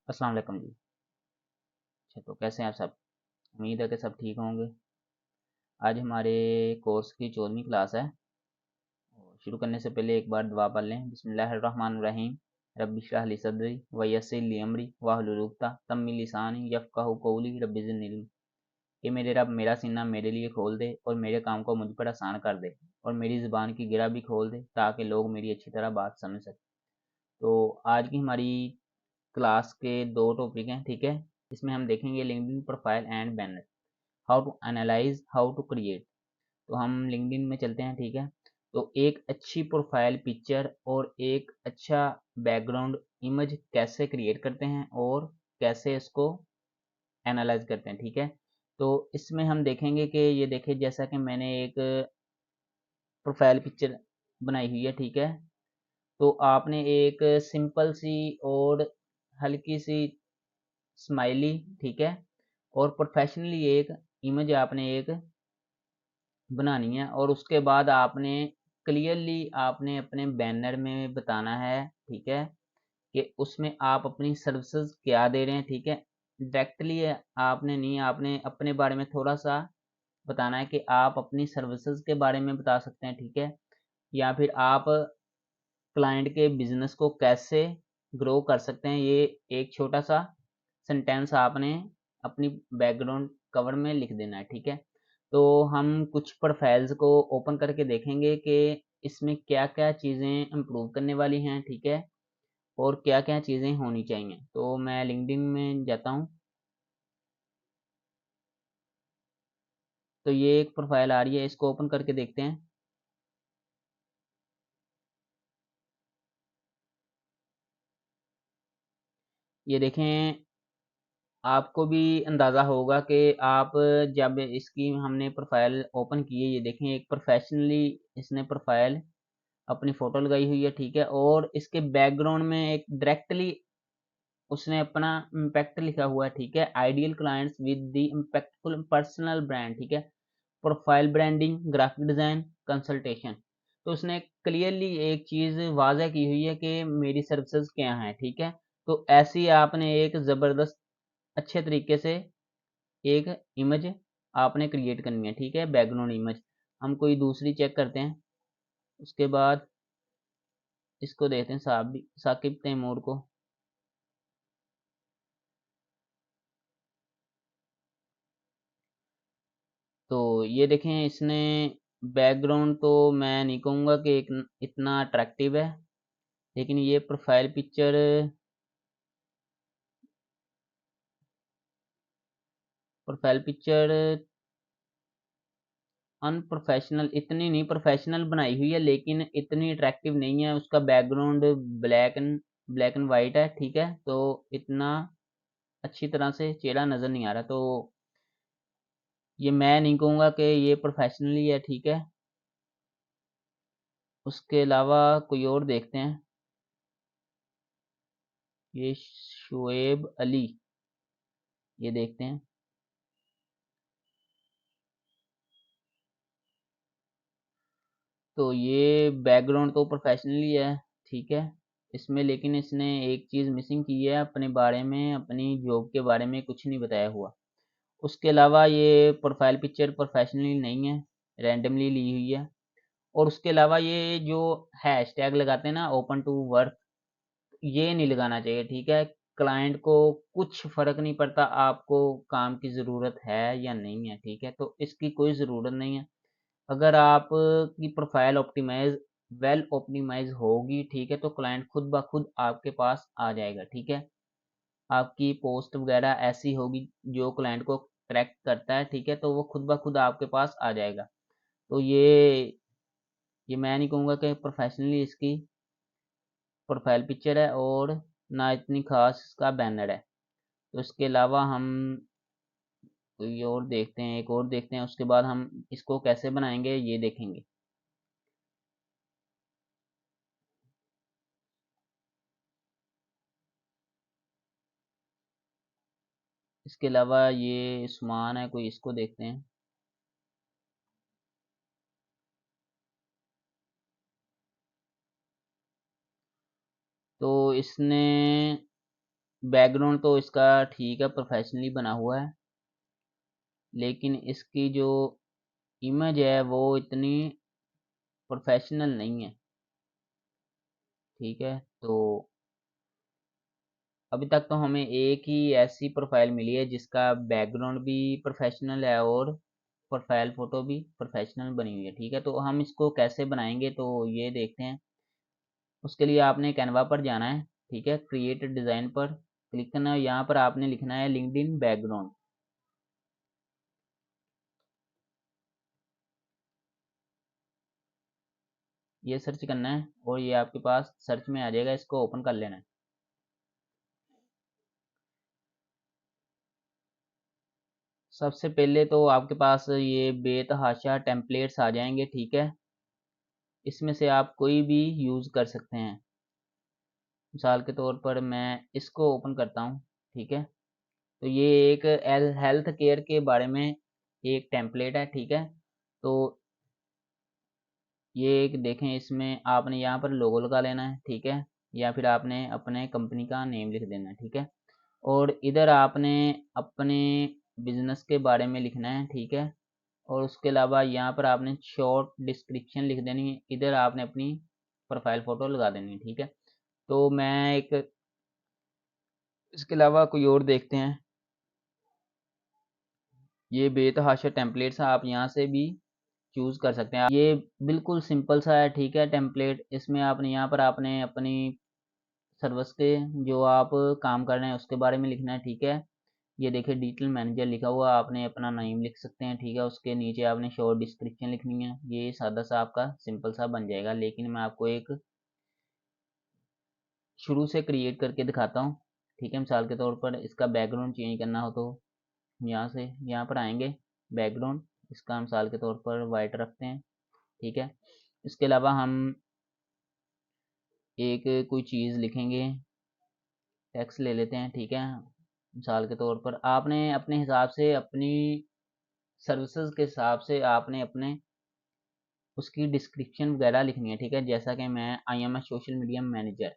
अस्सलाम वालेकुम जी। अच्छा, तो कैसे हैं आप सब? उम्मीद है कि सब ठीक होंगे। आज हमारे कोर्स की 14वीं क्लास है। और शुरू करने से पहले एक बार दुआ पढ़ लें। बिस्मिल्लाहिर्रहमानिर्रहीम। रब्बि इश्रह ली सदरी व यस्सिर ली अमरी वाहलुल उक़दतम मिन लिसानी यफ़क़हू क़ौली रब्बि ज़िदनी इल्मा। कि मेरे रब मेरा सीना मेरे लिए खोल दे और मेरे काम को मुझ पर आसान कर दे और मेरी ज़ुबान की गिरा भी खोल दे ताकि लोग मेरी अच्छी तरह बात समझ सकें। तो आज की हमारी क्लास के दो टॉपिक हैं, ठीक है। इसमें हम देखेंगे LinkedIn profile and banner, how to analyse, how to create. तो हम लिंक्डइन में चलते हैं, ठीक है। तो एक अच्छी प्रोफाइल पिक्चर और एक अच्छा बैकग्राउंड इमेज कैसे क्रिएट करते हैं और कैसे इसको एनालाइज करते हैं, ठीक है। तो इसमें हम देखेंगे कि ये देखिए, जैसा कि मैंने एक प्रोफाइल पिक्चर बनाई हुई है, ठीक है। तो आपने एक सिंपल सी और हल्की सी स्माइली, ठीक है, और प्रोफेशनली एक इमेज आपने एक बनानी है। और उसके बाद आपने क्लियरली आपने अपने बैनर में बताना है, ठीक है, कि उसमें आप अपनी सर्विसेज क्या दे रहे हैं, ठीक है। डायरेक्टली आपने नहीं, आपने अपने बारे में थोड़ा सा बताना है कि आप अपनी सर्विसेज के बारे में बता सकते हैं, ठीक है। या फिर आप क्लाइंट के बिजनेस को कैसे ग्रो कर सकते हैं, ये एक छोटा सा सेंटेंस आपने अपनी बैकग्राउंड कवर में लिख देना है, ठीक है। तो हम कुछ प्रोफाइल्स को ओपन करके देखेंगे कि इसमें क्या क्या चीज़ें इम्प्रूव करने वाली हैं, ठीक है, और क्या क्या चीज़ें होनी चाहिए। तो मैं लिंक्डइन में जाता हूँ। तो ये एक प्रोफाइल आ रही है, इसको ओपन करके देखते हैं। ये देखें, आपको भी अंदाज़ा होगा कि आप जब इसकी हमने प्रोफाइल ओपन की है, ये देखें एक प्रोफेशनली इसने प्रोफाइल अपनी फ़ोटो लगाई हुई है, ठीक है। और इसके बैकग्राउंड में एक डायरेक्टली उसने अपना इम्पैक्ट लिखा हुआ है, ठीक है। Ideal clients with the impactful personal brand, ठीक है। Profile branding, graphic design, consultation. तो उसने क्लियरली एक चीज़ वाज़ह की हुई है कि मेरी सर्विसेज क्या हैं, ठीक है। तो ऐसी आपने एक ज़बरदस्त अच्छे तरीके से एक इमेज आपने क्रिएट करनी है, ठीक है, बैकग्राउंड इमेज। हम कोई दूसरी चेक करते हैं। उसके बाद इसको देखते हैं, साकिब तैमूर को। तो ये देखें, इसने बैकग्राउंड तो मैं नहीं कहूँगा कि एक इतना अट्रैक्टिव है, लेकिन ये प्रोफाइल पिक्चर अनप्रोफेशनल, इतनी नहीं प्रोफेशनल बनाई हुई है, लेकिन इतनी अट्रैक्टिव नहीं है। उसका बैकग्राउंड ब्लैक एंड वाइट है, ठीक है। तो इतना अच्छी तरह से चेहरा नज़र नहीं आ रहा। तो ये मैं नहीं कहूँगा कि ये प्रोफेशनली है, ठीक है। उसके अलावा कोई और देखते हैं। ये शुएब अली, ये देखते हैं। तो ये बैकग्राउंड तो प्रोफेशनली है, ठीक है। इसमें लेकिन इसने एक चीज़ मिसिंग की है, अपने बारे में, अपनी जॉब के बारे में कुछ नहीं बताया हुआ। उसके अलावा ये प्रोफाइल पिक्चर प्रोफेशनली नहीं है, रैंडमली ली हुई है। और उसके अलावा ये जो हैशटैग लगाते हैं ना, ओपन टू वर्क, ये नहीं लगाना चाहिए, ठीक है। क्लाइंट को कुछ फ़र्क नहीं पड़ता आपको काम की ज़रूरत है या नहीं है, ठीक है। तो इसकी कोई ज़रूरत नहीं है। अगर आप की प्रोफाइल वेल ऑप्टिमाइज होगी, ठीक है, तो क्लाइंट खुद ब खुद आपके पास आ जाएगा, ठीक है। आपकी पोस्ट वगैरह ऐसी होगी जो क्लाइंट को अट्रैक्ट करता है, ठीक है, तो वो खुद ब खुद आपके पास आ जाएगा। तो ये मैं नहीं कहूँगा कि प्रोफेशनली इसकी प्रोफाइल पिक्चर है, और ना इतनी खास इसका बैनर है। तो इसके अलावा हम कोई और देखते हैं, एक और देखते हैं। उसके बाद हम इसको कैसे बनाएंगे ये देखेंगे। इसके अलावा ये उस्मान है कोई, इसको देखते हैं। तो इसने बैकग्राउंड तो इसका ठीक है, प्रोफेशनली बना हुआ है, लेकिन इसकी जो इमेज है वो इतनी प्रोफेशनल नहीं है। ठीक है, तो अभी तक तो हमें एक ही ऐसी प्रोफाइल मिली है जिसका बैकग्राउंड भी प्रोफेशनल है और प्रोफाइल फ़ोटो भी प्रोफेशनल बनी हुई है। ठीक है, तो हम इसको कैसे बनाएंगे तो ये देखते हैं। उसके लिए आपने कैनवा पर जाना है। ठीक है, क्रिएट डिज़ाइन पर क्लिक करना है। यहाँ पर आपने लिखना है लिंक्डइन बैकग्राउंड। ये सर्च करना है और ये आपके पास सर्च में आ जाएगा, इसको ओपन कर लेना है। सबसे पहले तो आपके पास ये बेतहाशा टेम्पलेट्स आ जाएंगे। ठीक है, इसमें से आप कोई भी यूज़ कर सकते हैं। मिसाल के तौर पर मैं इसको ओपन करता हूँ। ठीक है, तो ये एक हेल्थ केयर के बारे में एक टेम्पलेट है। ठीक है, तो ये एक देखें, इसमें आपने यहाँ पर लोगो लगा लेना है। ठीक है, या फिर आपने अपने कंपनी का नेम लिख देना है। ठीक है, और इधर आपने अपने बिजनेस के बारे में लिखना है। ठीक है, और उसके अलावा यहाँ पर आपने शॉर्ट डिस्क्रिप्शन लिख देनी है। इधर आपने अपनी प्रोफाइल फ़ोटो लगा देनी है। ठीक है, तो मैं एक इसके अलावा कोई और देखते हैं। ये बेतहाशा टेम्पलेट्स आप यहाँ से भी चूज़ कर सकते हैं। ये बिल्कुल सिंपल सा है। ठीक है, टेम्पलेट इसमें आपने यहाँ पर आपने अपनी सर्विस के जो आप काम कर रहे हैं उसके बारे में लिखना है। ठीक है, ये देखिए डिजिटल मैनेजर लिखा हुआ, आपने अपना नाम लिख सकते हैं। ठीक है, उसके नीचे आपने शॉर्ट डिस्क्रिप्शन लिखनी है। ये सादा सा आपका सिंपल सा बन जाएगा, लेकिन मैं आपको एक शुरू से क्रिएट करके दिखाता हूँ। ठीक है, मिसाल के तौर पर इसका बैकग्राउंड चेंज करना हो तो यहाँ से यहाँ पर आएंगे, बैकग्राउंड इसका मिसाल के तौर पर वाइट रखते हैं। ठीक है, इसके अलावा हम एक कोई चीज़ लिखेंगे, टेक्स्ट ले लेते हैं। ठीक है, मिसाल के तौर पर आपने अपने हिसाब से अपनी सर्विसेज के हिसाब से आपने अपने उसकी डिस्क्रिप्शन वगैरह लिखनी है। ठीक है, जैसा कि मैं I am a social media manager.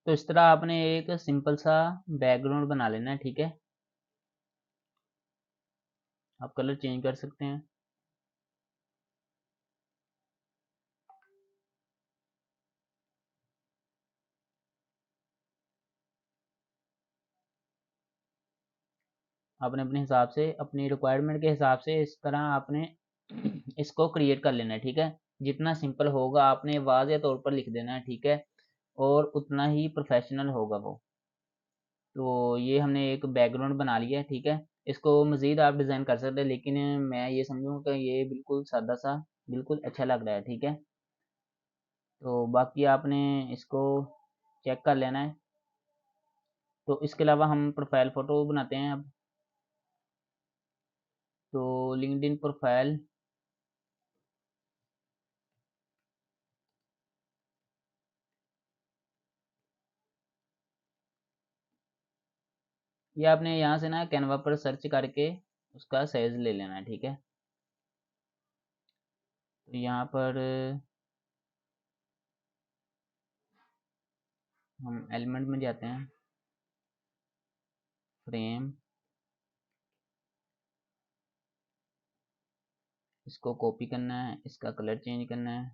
तो इस तरह आपने एक सिंपल सा बैकग्राउंड बना लेना है, ठीक है। आप कलर चेंज कर सकते हैं। आपने अपने हिसाब से, अपनी रिक्वायरमेंट के हिसाब से इस तरह आपने इसको क्रिएट कर लेना है, ठीक है। जितना सिंपल होगा आपने वाज़ेह तौर पर लिख देना है, ठीक है, और उतना ही प्रोफेशनल होगा वो। तो ये हमने एक बैकग्राउंड बना लिया है, ठीक है। इसको मज़ीद आप डिज़ाइन कर सकते हैं, लेकिन मैं ये समझूँ कि ये बिल्कुल सादा सा बिल्कुल अच्छा लग रहा है, ठीक है। तो बाकी आपने इसको चेक कर लेना है। तो इसके अलावा हम प्रोफाइल फ़ोटो बनाते हैं अब। तो लिंक्डइन प्रोफाइल, ये आपने यहाँ से ना कैनवा पर सर्च करके उसका साइज ले लेना है, ठीक है। तो यहाँ पर हम एलिमेंट में जाते हैं, फ्रेम, इसको कॉपी करना है, इसका कलर चेंज करना है।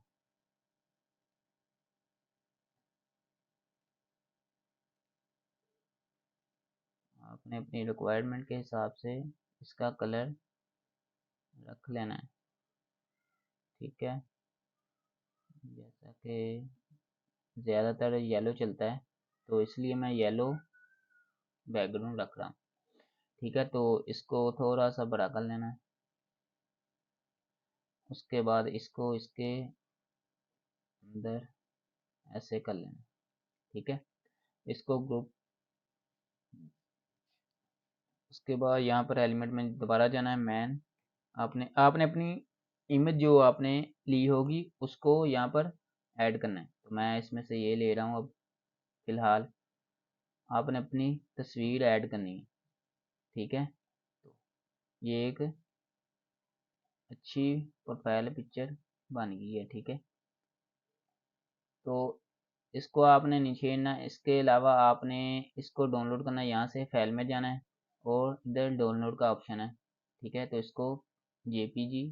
आपने अपनी रिक्वायरमेंट के हिसाब से इसका कलर रख लेना है, ठीक है। जैसा कि ज़्यादातर येलो चलता है, तो इसलिए मैं येलो बैकग्राउंड रख रहा हूँ, ठीक है। तो इसको थोड़ा सा बड़ा कर लेना है। उसके बाद इसको इसके अंदर ऐसे कर लेना, ठीक है। इसको ग्रुप, उसके बाद यहाँ पर एलिमेंट में दोबारा जाना है, मैन। आपने आपने अपनी इमेज जो आपने ली होगी उसको यहाँ पर ऐड करना है। तो मैं इसमें से ये ले रहा हूँ अब फ़िलहाल। आपने अपनी तस्वीर ऐड करनी है, ठीक है। तो ये एक अच्छी प्रोफाइल पिक्चर बन गई है, ठीक है। तो इसको आपने नीचे ना, इसके अलावा आपने इसको डाउनलोड करना है। यहाँ से फाइल में जाना है और इधर डाउनलोड का ऑप्शन है, ठीक है। तो इसको जेपीजी,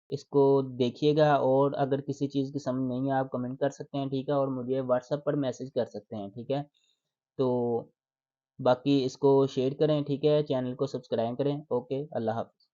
इसको देखिएगा। और अगर किसी चीज़ की समझ नहीं है आप कमेंट कर सकते हैं, ठीक है। और मुझे व्हाट्सएप पर मैसेज कर सकते हैं, ठीक है। तो बाकी इसको शेयर करें, ठीक है। चैनल को सब्सक्राइब करें। ओके, अल्लाह हाफ़िज़।